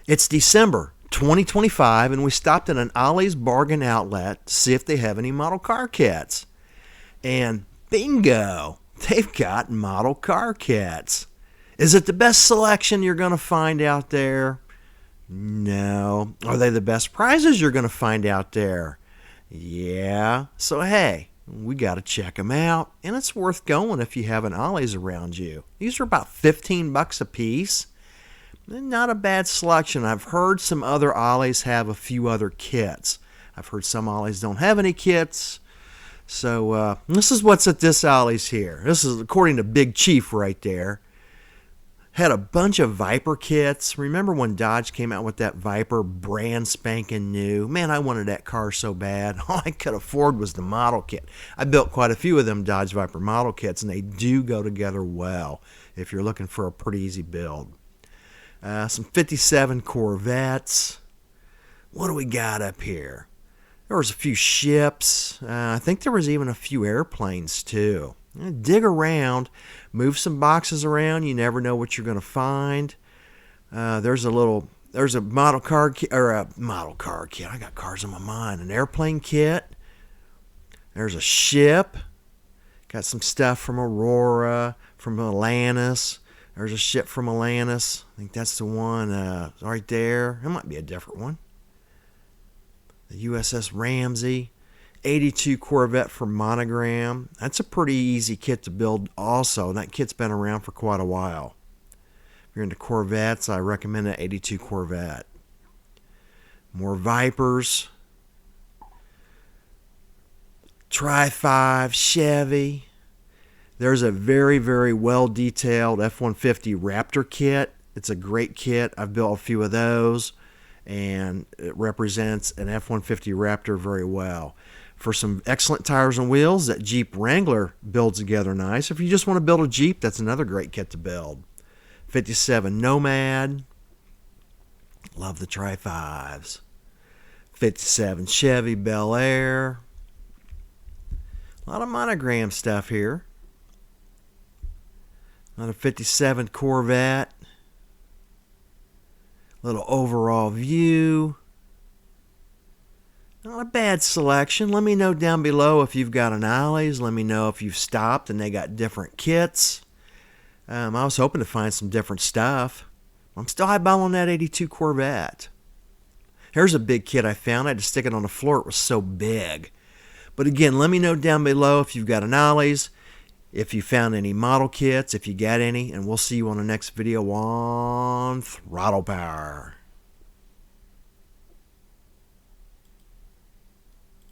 It's December 2025, and we stopped at an Ollie's Bargain Outlet to see if they have any model car kits. And bingo, they've got model car kits. Is it the best selection you're going to find out there? No. Are they the best prices you're going to find out there? Yeah. So hey, we got to check them out, and it's worth going if you have an Ollie's around you. These are about $15 a piece. Not a bad selection. I've heard some other Ollies have a few other kits. I've heard some Ollies don't have any kits. So this is what's at this Ollie's here. This is according to Big Chief right there. Had a bunch of Viper kits. Remember when Dodge came out with that Viper brand spanking new? Man, I wanted that car so bad. All I could afford was the model kit. I built quite a few of them Dodge Viper model kits, and they do go together well if you're looking for a pretty easy build. Some 57 Corvettes. What do we got up here? There was a few ships. I think there was even a few airplanes too. Dig around, move some boxes around. You never know what you're going to find. There's a model car kit, or a model car kit. I got cars on my mind. An airplane kit. There's a ship. Got some stuff from Aurora, from Atlantis. There's a ship from Atlantis. I think that's the one right there. It might be a different one. The USS Ramsey. 82 Corvette for Monogram. That's a pretty easy kit to build also. That kit's been around for quite a while. If you're into Corvettes, I recommend that 82 Corvette. More Vipers. Tri-5 Chevy. There's a very, very well-detailed F-150 Raptor kit. It's a great kit. I've built a few of those, and it represents an F-150 Raptor very well. For some excellent tires and wheels, that Jeep Wrangler builds together nice. If you just want to build a Jeep, that's another great kit to build. 57 Nomad. Love the Tri-5s. 57 Chevy Bel Air. A lot of monogram stuff here. Another 57 Corvette. Little overall view. Not a bad selection. Let me know down below if you've got an Ollie's. Let me know if you've stopped and they got different kits. I was hoping to find some different stuff. I'm still eyeballing that 82 Corvette. Here's a big kit I found. I had to stick it on the floor. It was so big. But again, let me know down below if you've got an Ollie's, if you found any model kits, if you got any, and we'll see you on the next video on Throttle Power.